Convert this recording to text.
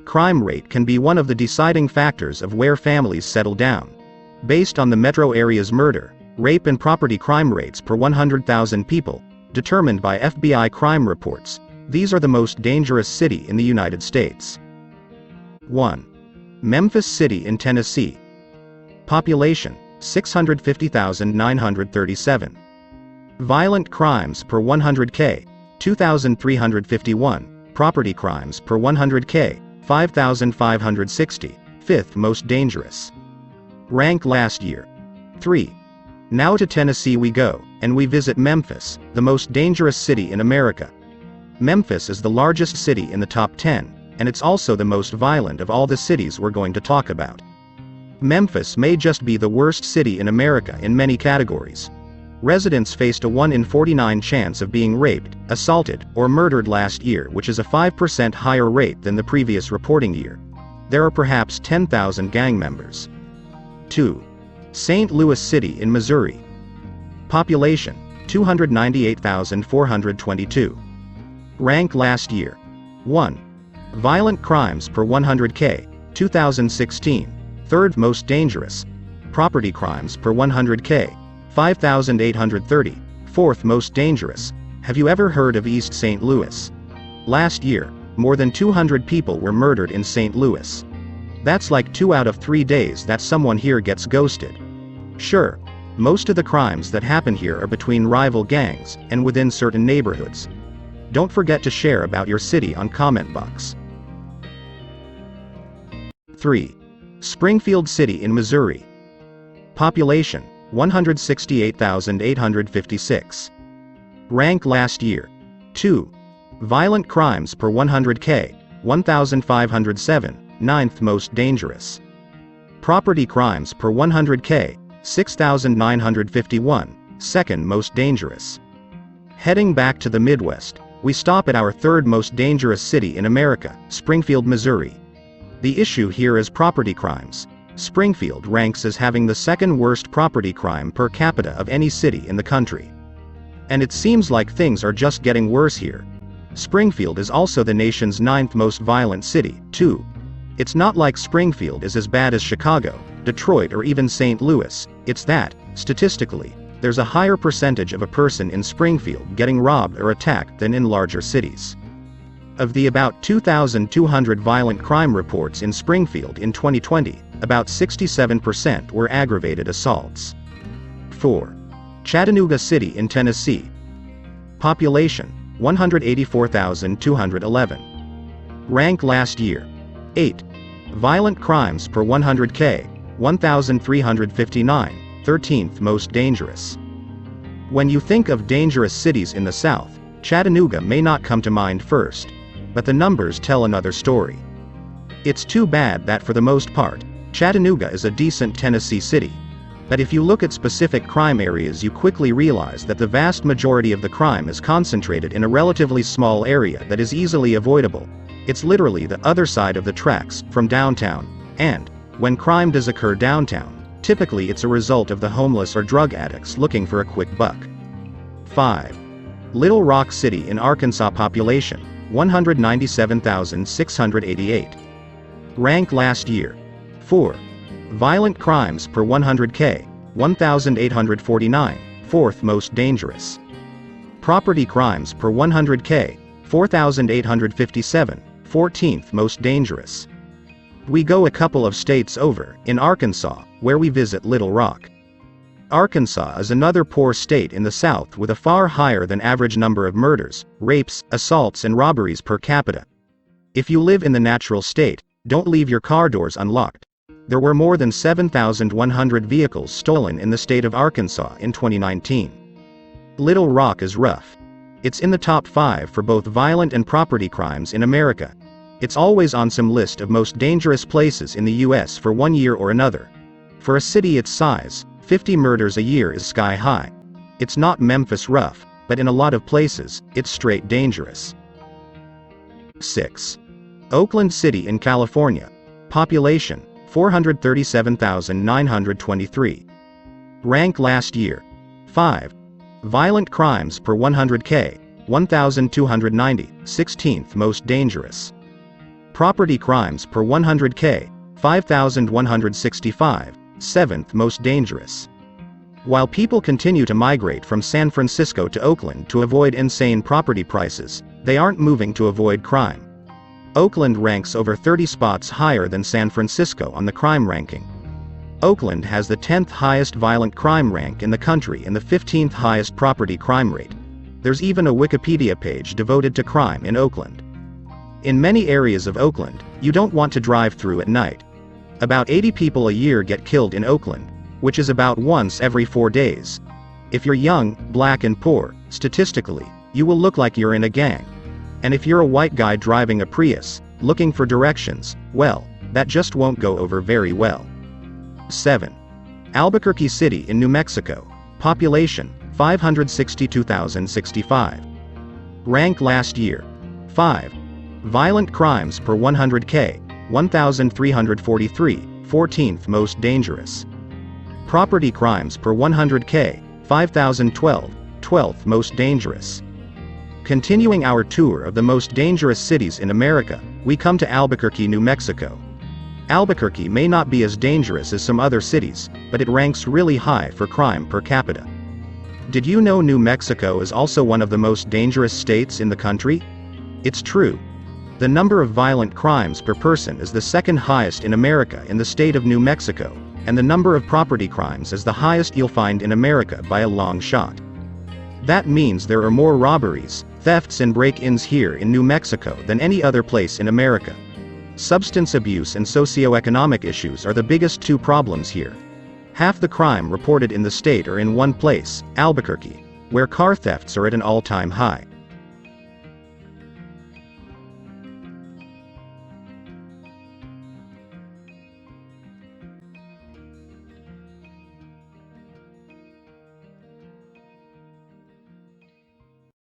Crime rate can be one of the deciding factors of where families settle down. Based on the metro area's murder, rape and property crime rates per 100,000 people, determined by FBI crime reports, these are the most dangerous city in the United States. 1. Memphis City in Tennessee. Population, 650,937. Violent crimes per 100K, 2,351. Property crimes per 100K, 5,560, fifth most dangerous. Rank last year. 3. Now to Tennessee we go, and we visit Memphis, the most dangerous city in America. Memphis is the largest city in the top 10, and it's also the most violent of all the cities we're going to talk about. Memphis may just be the worst city in America in many categories. Residents faced a 1 in 49 chance of being raped, assaulted, or murdered last year, which is a 5% higher rate than the previous reporting year. There are perhaps 10,000 gang members. 2. St. Louis City in Missouri. Population, 298,422. Rank last year. 1. Violent crimes per 100K, 2016, third most dangerous. Property crimes per 100K, 5,830, fourth most dangerous. Have you ever heard of East St. Louis? Last year, more than 200 people were murdered in St. Louis. That's like 2 out of 3 days that someone here gets ghosted. Sure, most of the crimes that happen here are between rival gangs, and within certain neighborhoods. Don't forget to share about your city on comment box. 3. Springfield City in Missouri. Population, 168,856. Rank last year. 2. Violent crimes per 100K, 1,507, ninth most dangerous. Property crimes per 100K, 6,951, second most dangerous. Heading back to the Midwest, we stop at our third most dangerous city in America, Springfield, Missouri. The issue here is property crimes. Springfield ranks as having the second worst property crime per capita of any city in the country. And it seems like things are just getting worse here. Springfield is also the nation's 9th most violent city, too. It's not like Springfield is as bad as Chicago, Detroit, or even St. Louis. It's that, statistically, there's a higher percentage of a person in Springfield getting robbed or attacked than in larger cities. Of the about 2,200 violent crime reports in Springfield in 2020, about 67% were aggravated assaults. 4. Chattanooga City in Tennessee. Population, 184,211. Rank last year. 8. Violent crimes per 100K, 1,359, 13th most dangerous. When you think of dangerous cities in the South, Chattanooga may not come to mind first. But the numbers tell another story. It's too bad that for the most part, Chattanooga is a decent Tennessee city. But if you look at specific crime areas, you quickly realize that the vast majority of the crime is concentrated in a relatively small area that is easily avoidable. It's literally the other side of the tracks, from downtown. And, when crime does occur downtown, typically it's a result of the homeless or drug addicts looking for a quick buck. 5. Little Rock City in Arkansas. Population, 197,688. Rank last year. 4. Violent crimes per 100K, 1,849, fourth most dangerous. Property crimes per 100K, 4,857, 14th most dangerous. We go a couple of states over, in Arkansas, where we visit Little Rock. Arkansas is another poor state in the South with a far higher than average number of murders, rapes, assaults, and robberies per capita. If you live in the natural state, don't leave your car doors unlocked. There were more than 7,100 vehicles stolen in the state of Arkansas in 2019. Little Rock is rough. It's in the top 5 for both violent and property crimes in America. It's always on some list of most dangerous places in the US for one year or another. For a city its size, 50 murders a year is sky high. It's not Memphis rough, but in a lot of places, it's straight dangerous. 6. Oakland City in California. Population, 437,923. Rank last year. 5. Violent crimes per 100K, 1,290, 16th most dangerous. Property crimes per 100K, 5,165, 7th most dangerous. While people continue to migrate from San Francisco to Oakland to avoid insane property prices, they aren't moving to avoid crime. Oakland ranks over 30 spots higher than San Francisco on the crime ranking. Oakland has the 10th highest violent crime rank in the country and the 15th highest property crime rate. There's even a Wikipedia page devoted to crime in Oakland. In many areas of Oakland, you don't want to drive through at night. About 80 people a year get killed in Oakland, which is about once every 4 days. If you're young, black and poor, statistically, you will look like you're in a gang. And if you're a white guy driving a Prius, looking for directions, well, that just won't go over very well. 7. Albuquerque City in New Mexico. Population, 562,065. Rank last year. 5. Violent crimes per 100K, 1,343, 14th most dangerous. Property crimes per 100K, 5,012, 12th most dangerous. Continuing our tour of the most dangerous cities in America, we come to Albuquerque, New Mexico. Albuquerque may not be as dangerous as some other cities, but it ranks really high for crime per capita. Did you know New Mexico is also one of the most dangerous states in the country? It's true. The number of violent crimes per person is the second highest in America in the state of New Mexico, and the number of property crimes is the highest you'll find in America by a long shot. That means there are more robberies, thefts and break-ins here in New Mexico than any other place in America. Substance abuse and socioeconomic issues are the biggest two problems here. Half the crime reported in the state are in one place, Albuquerque, where car thefts are at an all-time high.